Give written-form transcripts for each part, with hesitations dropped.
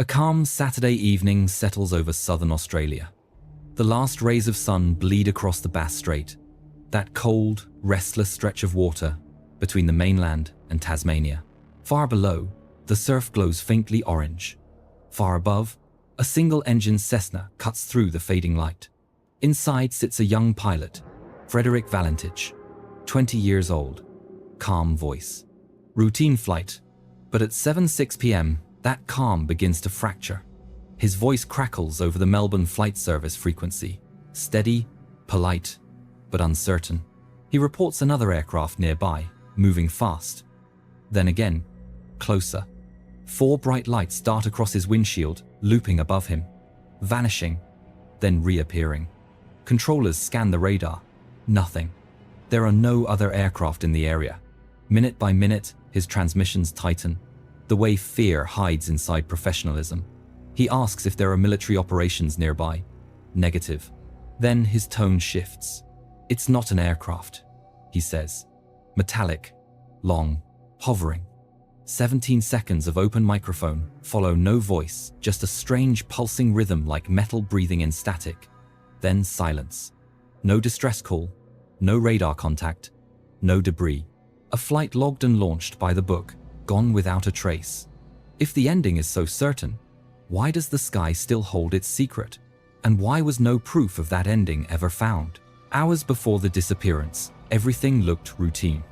A calm Saturday evening settles over southern Australia. The last rays of sun bleed across the Bass Strait, that cold, restless stretch of water between the mainland and Tasmania. Far below, the surf glows faintly orange. Far above, a single-engine Cessna cuts through the fading light. Inside sits a young pilot, Frederick Valentich, 20 years old. Calm voice. Routine flight. But at 7:06 p.m., that calm begins to fracture. His voice crackles over the Melbourne Flight Service frequency. Steady, polite, but uncertain. He reports another aircraft nearby, moving fast. Then again, closer. 4 bright lights dart across his windshield, looping above him, vanishing, then reappearing. Controllers scan the radar. Nothing. There are no other aircraft in the area. Minute by minute, his transmissions tighten, the way fear hides inside professionalism. He asks if there are military operations nearby. Negative. Then his tone shifts. It's not an aircraft, he says. Metallic, long, hovering. 17 seconds of open microphone follow no voice, just a strange pulsing rhythm like metal breathing in static. Then silence. No distress call, no radar contact, no debris. A flight logged and launched by the book, gone without a trace. If the ending is so certain, why does the sky still hold its secret? And why was no proof of that ending ever found? Hours before the disappearance, everything looked routine.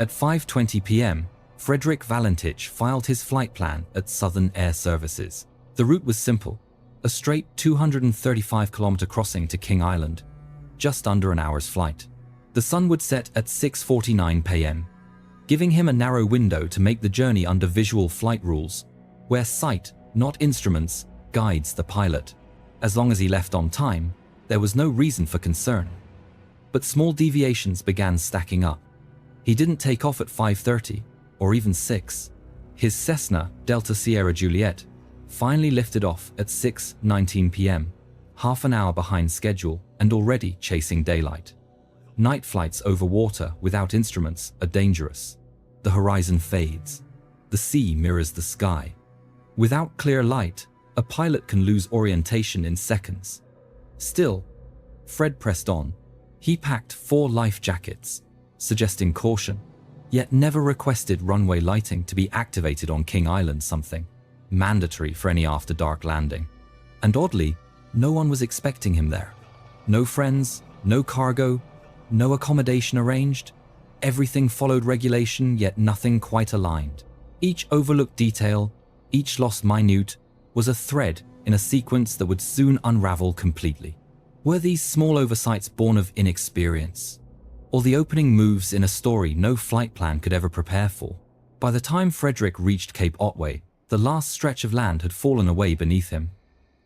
At 5:20 p.m., Frederick Valentich filed his flight plan at Southern Air Services. The route was simple, a straight 235-kilometer crossing to King Island, just under an hour's flight. The sun would set at 6:49 p.m., giving him a narrow window to make the journey under visual flight rules, where sight, not instruments, guides the pilot. As long as he left on time, there was no reason for concern. But small deviations began stacking up. He didn't take off at 5:30, or even 6. His Cessna, Delta Sierra Juliet, finally lifted off at 6:19 p.m., half an hour behind schedule and already chasing daylight. Night flights over water without instruments are dangerous. The horizon fades. The sea mirrors the sky. Without clear light, a pilot can lose orientation in seconds. Still, Fred pressed on. He packed 4 life jackets, suggesting caution, yet never requested runway lighting to be activated on King Island, something mandatory for any after-dark landing. And oddly, no one was expecting him there. No friends, no cargo, no accommodation arranged. Everything followed regulation, yet nothing quite aligned. Each overlooked detail, each lost minute, was a thread in a sequence that would soon unravel completely. Were these small oversights born of inexperience, or the opening moves in a story no flight plan could ever prepare for? By the time Frederick reached Cape Otway, the last stretch of land had fallen away beneath him.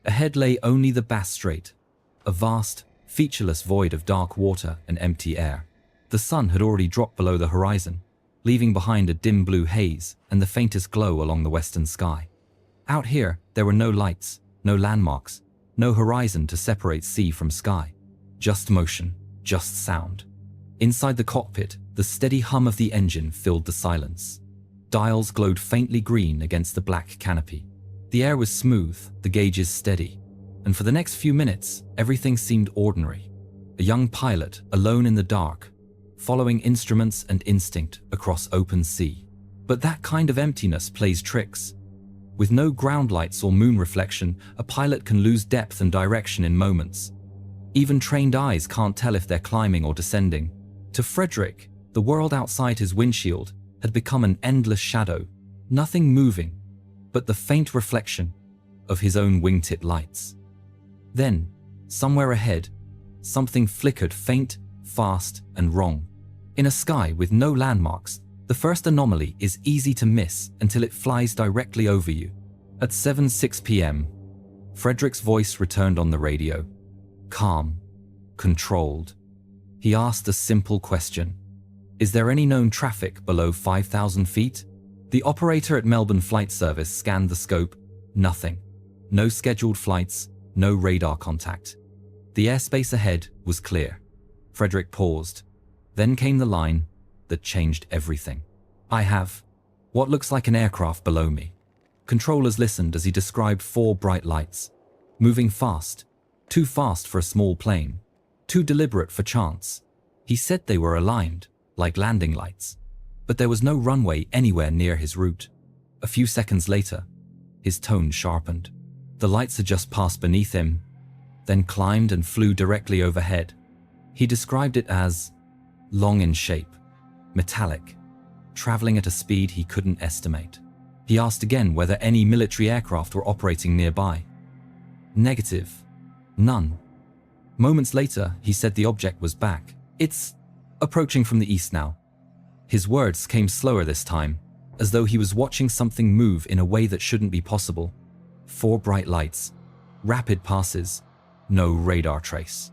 Ahead lay only the Bass Strait, a vast, featureless void of dark water and empty air. The sun had already dropped below the horizon, leaving behind a dim blue haze and the faintest glow along the western sky. Out here, there were no lights, no landmarks, no horizon to separate sea from sky. Just motion, just sound. Inside the cockpit, the steady hum of the engine filled the silence. Dials glowed faintly green against the black canopy. The air was smooth, the gauges steady, and for the next few minutes, everything seemed ordinary. A young pilot, alone in the dark, following instruments and instinct across open sea. But that kind of emptiness plays tricks. With no ground lights or moon reflection, a pilot can lose depth and direction in moments. Even trained eyes can't tell if they're climbing or descending. To Frederick, the world outside his windshield had become an endless shadow, nothing moving, but the faint reflection of his own wingtip lights. Then, somewhere ahead, something flickered faint, fast, and wrong. In a sky with no landmarks, the first anomaly is easy to miss until it flies directly over you. At 7:06 p.m., Frederick's voice returned on the radio. Calm, controlled. He asked a simple question. Is there any known traffic below 5,000 feet? The operator at Melbourne Flight Service scanned the scope. Nothing. No scheduled flights, no radar contact. The airspace ahead was clear. Frederick paused. Then came the line that changed everything. I have what looks like an aircraft below me. Controllers listened as he described 4 bright lights, moving fast, too fast for a small plane, too deliberate for chance. He said they were aligned, like landing lights, but there was no runway anywhere near his route. A few seconds later, his tone sharpened. The lights had just passed beneath him, then climbed and flew directly overhead. He described it as long in shape, metallic, traveling at a speed he couldn't estimate. He asked again whether any military aircraft were operating nearby. Negative. None. Moments later, he said the object was back. It's approaching from the east now. His words came slower this time, as though he was watching something move in a way that shouldn't be possible. 4 bright lights, rapid passes, no radar trace,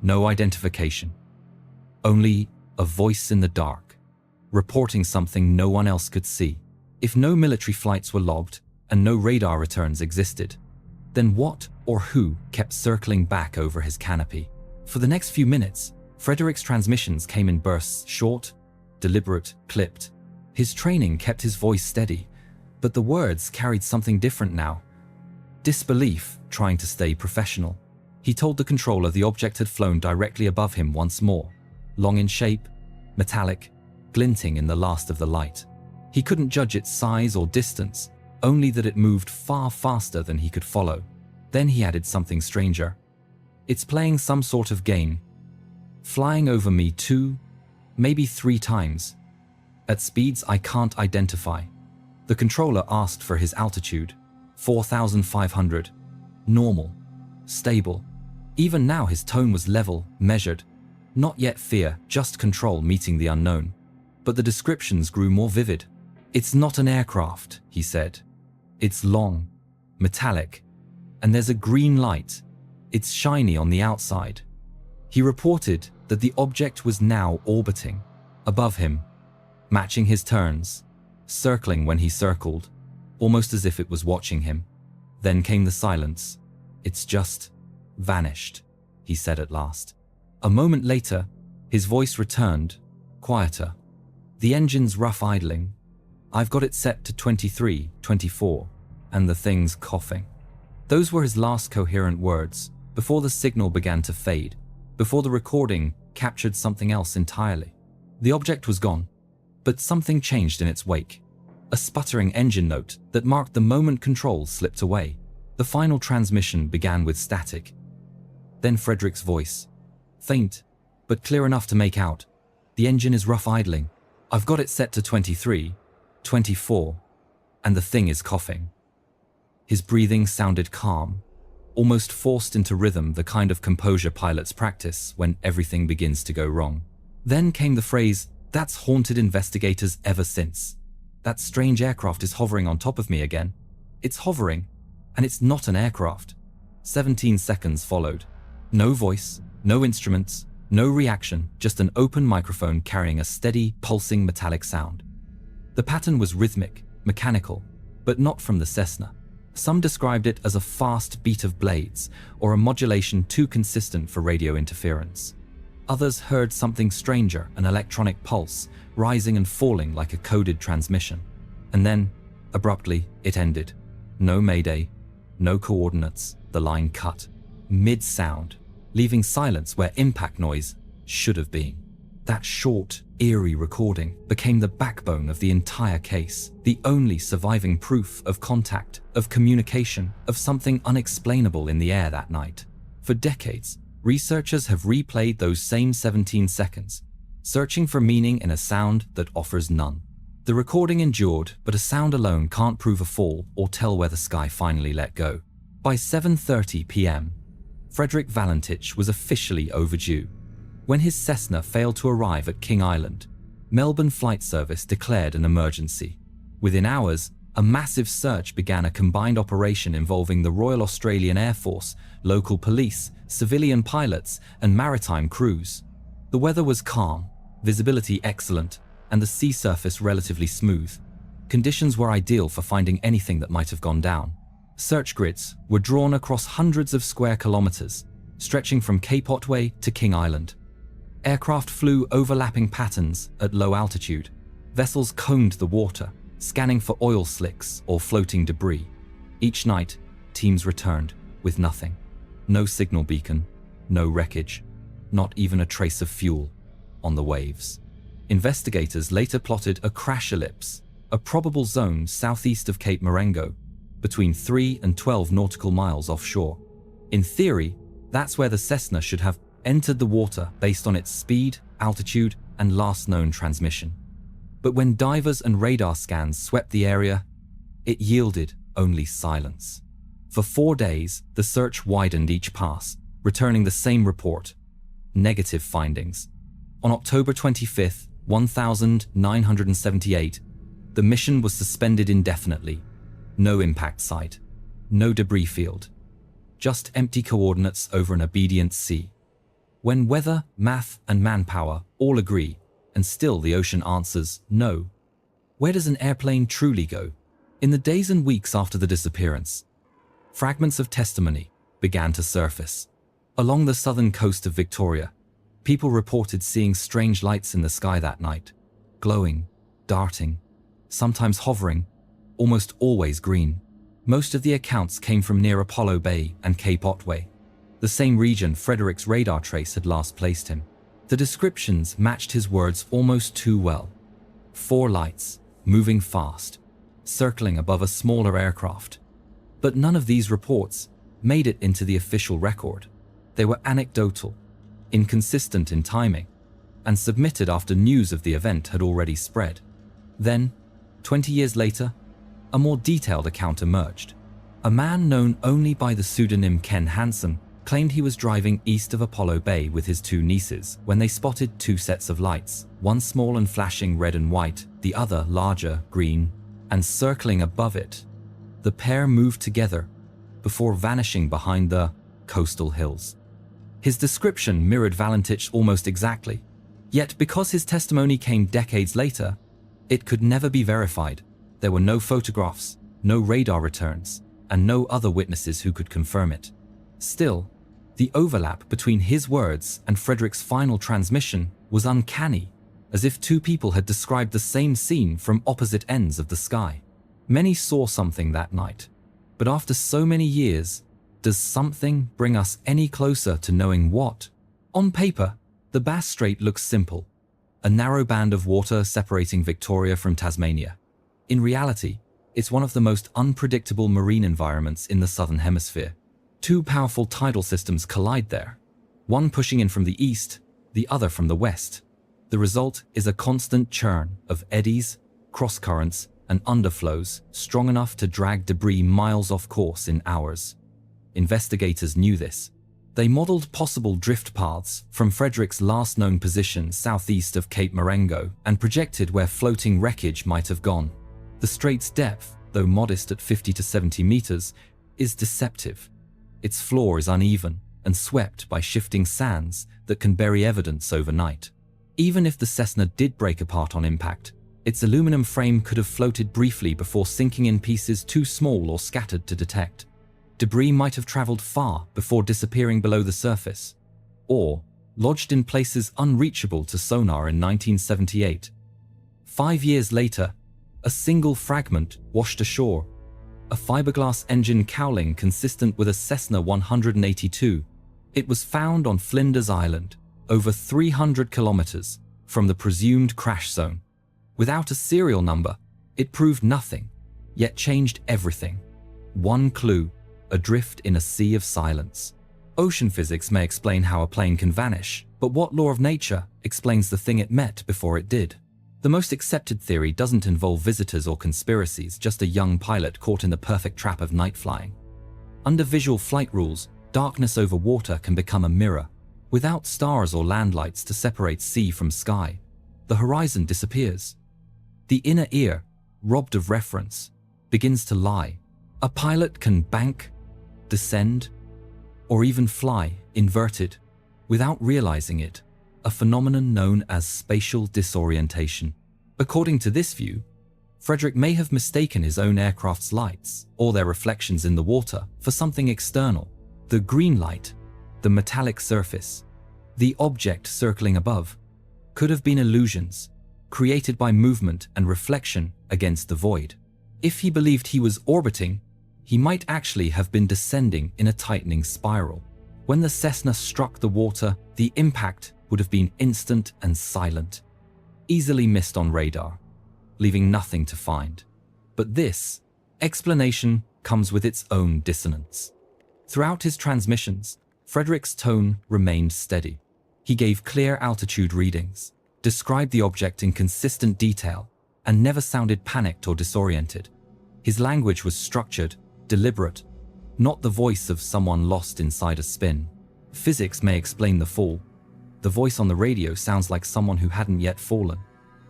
no identification. Only a voice in the dark, reporting something no one else could see. If no military flights were logged and no radar returns existed, then what or who kept circling back over his canopy? For the next few minutes, Frederick's transmissions came in bursts, short, deliberate, clipped. His training kept his voice steady, but the words carried something different now. Disbelief, trying to stay professional. He told the controller the object had flown directly above him once more, long in shape, metallic, glinting in the last of the light. He couldn't judge its size or distance, only that it moved far faster than he could follow. Then he added something stranger. It's playing some sort of game. Flying over me 2, maybe 3 times, at speeds I can't identify. The controller asked for his altitude, 4,500, normal, stable. Even now his tone was level, measured. Not yet fear, just control meeting the unknown. But the descriptions grew more vivid. It's not an aircraft, he said. It's long, metallic, and there's a green light. It's shiny on the outside. He reported that the object was now orbiting above him, matching his turns, circling when he circled, almost as if it was watching him. Then came the silence. It's just vanished, he said at last. A moment later, his voice returned, quieter. The engine's rough idling. I've got it set to 23, 24, and the thing's coughing. Those were his last coherent words, before the signal began to fade, before the recording captured something else entirely. The object was gone, but something changed in its wake. A sputtering engine note that marked the moment control slipped away. The final transmission began with static. Then Frederick's voice. Faint, but clear enough to make out. The engine is rough idling. I've got it set to 23, 24, and the thing is coughing. His breathing sounded calm, almost forced into rhythm, the kind of composure pilots practice when everything begins to go wrong. Then came the phrase, "That's haunted investigators ever since. That strange aircraft is hovering on top of me again. It's hovering, and it's not an aircraft." 17 seconds followed. No voice, no instruments, no reaction, just an open microphone carrying a steady, pulsing metallic sound. The pattern was rhythmic, mechanical, but not from the Cessna. Some described it as a fast beat of blades, or a modulation too consistent for radio interference. Others heard something stranger, an electronic pulse, rising and falling like a coded transmission. And then, abruptly, it ended. No mayday, no coordinates, the line cut, mid-sound, leaving silence where impact noise should have been. That short, eerie recording became the backbone of the entire case, the only surviving proof of contact, of communication, of something unexplainable in the air that night. For decades, researchers have replayed those same 17 seconds, searching for meaning in a sound that offers none. The recording endured, but a sound alone can't prove a fall or tell where the sky finally let go. By 7:30 p.m., Frederick Valentich was officially overdue. When his Cessna failed to arrive at King Island, Melbourne Flight Service declared an emergency. Within hours, a massive search began, a combined operation involving the Royal Australian Air Force, local police, civilian pilots, and maritime crews. The weather was calm, visibility excellent, and the sea surface relatively smooth. Conditions were ideal for finding anything that might have gone down. Search grids were drawn across hundreds of square kilometers, stretching from Cape Otway to King Island. Aircraft flew overlapping patterns at low altitude. Vessels combed the water, scanning for oil slicks or floating debris. Each night, teams returned with nothing. No signal beacon, no wreckage, not even a trace of fuel on the waves. Investigators later plotted a crash ellipse, a probable zone southeast of Cape Marengo, between 3 and 12 nautical miles offshore. In theory, that's where the Cessna should have entered the water based on its speed, altitude, and last known transmission. But when divers and radar scans swept the area, it yielded only silence. For 4 days, the search widened each pass, returning the same report: negative findings. On October 25, 1978, the mission was suspended indefinitely. No impact site, no debris field, just empty coordinates over an obedient sea. When weather, math, and manpower all agree, and still the ocean answers no, where does an airplane truly go? In the days and weeks after the disappearance, fragments of testimony began to surface. Along the southern coast of Victoria, people reported seeing strange lights in the sky that night, glowing, darting, sometimes hovering, almost always green. Most of the accounts came from near Apollo Bay and Cape Otway, the same region Frederick's radar trace had last placed him. The descriptions matched his words almost too well. 4 lights, moving fast, circling above a smaller aircraft. But none of these reports made it into the official record. They were anecdotal, inconsistent in timing, and submitted after news of the event had already spread. Then, 20 years later, a more detailed account emerged. A man known only by the pseudonym Ken Hansen claimed he was driving east of Apollo Bay with his 2 nieces when they spotted 2 sets of lights, one small and flashing red and white, the other larger, green, and circling above it. The pair moved together before vanishing behind the coastal hills. His description mirrored Valentich almost exactly, yet because his testimony came decades later, it could never be verified. There were no photographs, no radar returns, and no other witnesses who could confirm it. Still, the overlap between his words and Frederick's final transmission was uncanny, as if 2 people had described the same scene from opposite ends of the sky. Many saw something that night, but after so many years, does something bring us any closer to knowing what? On paper, the Bass Strait looks simple, a narrow band of water separating Victoria from Tasmania. In reality, it's one of the most unpredictable marine environments in the southern hemisphere. 2 powerful tidal systems collide there, one pushing in from the east, the other from the west. The result is a constant churn of eddies, cross-currents, and underflows strong enough to drag debris miles off course in hours. Investigators knew this. They modeled possible drift paths from Frederick's last known position southeast of Cape Marengo and projected where floating wreckage might have gone. The strait's depth, though modest at 50 to 70 meters, is deceptive. Its floor is uneven and swept by shifting sands that can bury evidence overnight. Even if the Cessna did break apart on impact, its aluminum frame could have floated briefly before sinking in pieces too small or scattered to detect. Debris might have traveled far before disappearing below the surface, or lodged in places unreachable to sonar in 1978. 5 years later, a single fragment washed ashore, a fiberglass engine cowling consistent with a Cessna 182. It was found on Flinders Island, over 300 kilometers from the presumed crash zone. Without a serial number, it proved nothing, yet changed everything. One clue, adrift in a sea of silence. Ocean physics may explain how a plane can vanish, but what law of nature explains the thing it met before it did? The most accepted theory doesn't involve visitors or conspiracies, just a young pilot caught in the perfect trap of night flying. Under visual flight rules, darkness over water can become a mirror. Without stars or landlights to separate sea from sky, the horizon disappears. The inner ear, robbed of reference, begins to lie. A pilot can bank, descend, or even fly inverted without realizing it, a phenomenon known as spatial disorientation. According to this view, Frederick may have mistaken his own aircraft's lights or their reflections in the water for something external. The green light, the metallic surface, the object circling above, could have been illusions, created by movement and reflection against the void. If he believed he was orbiting, he might actually have been descending in a tightening spiral. When the Cessna struck the water, the impact would have been instant and silent, easily missed on radar, leaving nothing to find. But this explanation comes with its own dissonance. Throughout his transmissions, Frederick's tone remained steady. He gave clear altitude readings, described the object in consistent detail, and never sounded panicked or disoriented. His language was structured, deliberate, not the voice of someone lost inside a spin. Physics may explain the fall. The voice on the radio sounds like someone who hadn't yet fallen.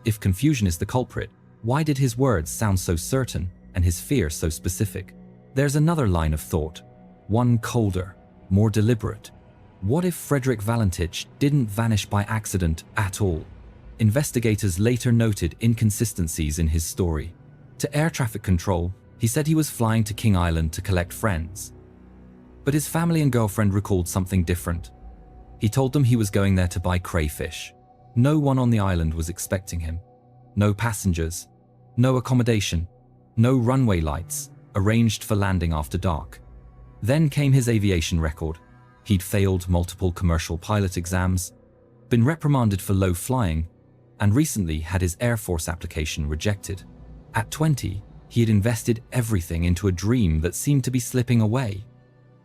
If confusion is the culprit, why did his words sound so certain and his fear so specific? There's another line of thought, one colder, more deliberate. What if Frederick Valentich didn't vanish by accident at all? Investigators later noted inconsistencies in his story. To air traffic control, he said he was flying to King Island to collect friends. But his family and girlfriend recalled something different. He told them he was going there to buy crayfish. No one on the island was expecting him. No passengers, no accommodation, no runway lights, arranged for landing after dark. Then came his aviation record. He'd failed multiple commercial pilot exams, been reprimanded for low flying, and recently had his Air Force application rejected. At 20, he had invested everything into a dream that seemed to be slipping away.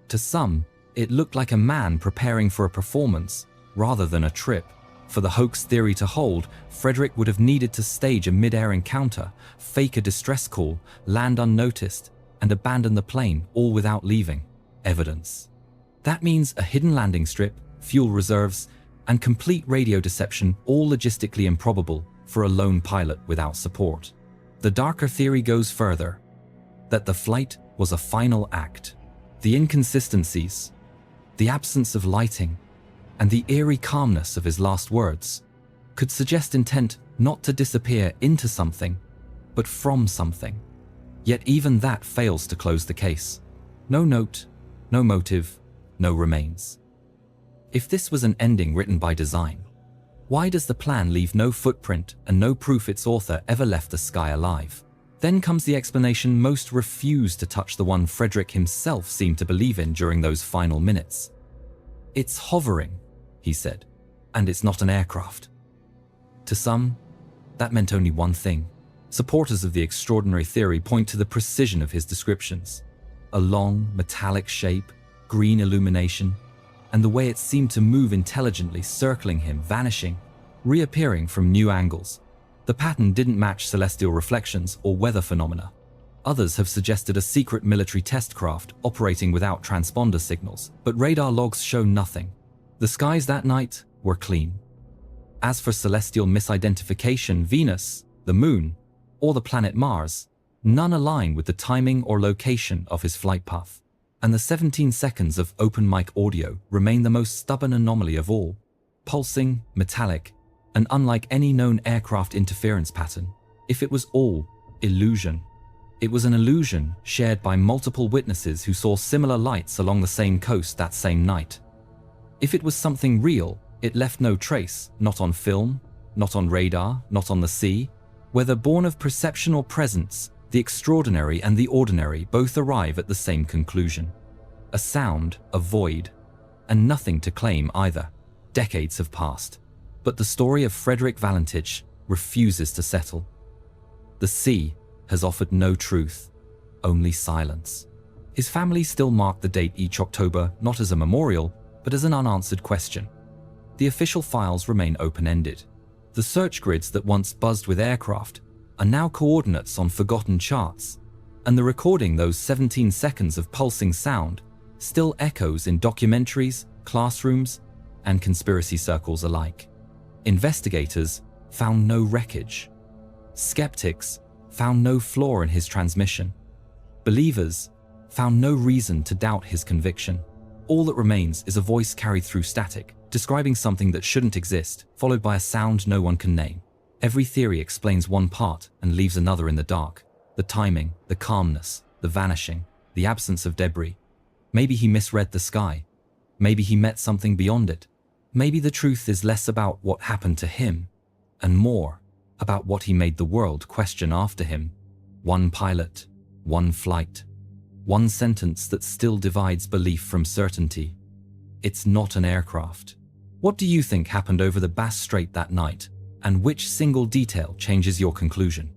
To some, it looked like a man preparing for a performance rather than a trip. For the hoax theory to hold, Frederick would have needed to stage a mid-air encounter, fake a distress call, land unnoticed, and abandon the plane, all without leaving evidence. That means a hidden landing strip, fuel reserves, and complete radio deception, all logistically improbable for a lone pilot without support. The darker theory goes further, that the flight was a final act. The inconsistencies, the absence of lighting, and the eerie calmness of his last words could suggest intent not to disappear into something, but from something. Yet even that fails to close the case. No note, no motive, no remains. If this was an ending written by design, why does the plan leave no footprint and no proof its author ever left the sky alive? Then comes the explanation most refuse to touch, the one Frederick himself seemed to believe in during those final minutes. It's hovering, he said, and it's not an aircraft. To some, that meant only one thing. Supporters of the extraordinary theory point to the precision of his descriptions. A long, metallic shape, green illumination, and the way it seemed to move intelligently, circling him, vanishing, reappearing from new angles. The pattern didn't match celestial reflections or weather phenomena. Others have suggested a secret military test craft operating without transponder signals, but radar logs show nothing. The skies that night were clean. As for celestial misidentification, Venus, the Moon, or the planet Mars, none align with the timing or location of his flight path. And the 17 seconds of open mic audio remain the most stubborn anomaly of all. Pulsing, metallic, and unlike any known aircraft interference pattern. If it was all illusion, it was an illusion shared by multiple witnesses who saw similar lights along the same coast that same night. If it was something real, it left no trace, not on film, not on radar, not on the sea. Whether born of perception or presence, the extraordinary and the ordinary both arrive at the same conclusion. A sound, a void, and nothing to claim either. Decades have passed, but the story of Frederick Valentich refuses to settle. The sea has offered no truth, only silence. His family still mark the date each October, not as a memorial, but as an unanswered question. The official files remain open-ended. The search grids that once buzzed with aircraft are now coordinates on forgotten charts, and the recording those 17 seconds of pulsing sound still echoes in documentaries, classrooms, and conspiracy circles alike. Investigators found no wreckage. Skeptics found no flaw in his transmission. Believers found no reason to doubt his conviction. All that remains is a voice carried through static, describing something that shouldn't exist, followed by a sound no one can name. Every theory explains one part and leaves another in the dark. The timing, the calmness, the vanishing, the absence of debris. Maybe he misread the sky. Maybe he met something beyond it. Maybe the truth is less about what happened to him and more about what he made the world question after him. One pilot, one flight, one sentence that still divides belief from certainty. It's not an aircraft. What do you think happened over the Bass Strait that night, and which single detail changes your conclusion?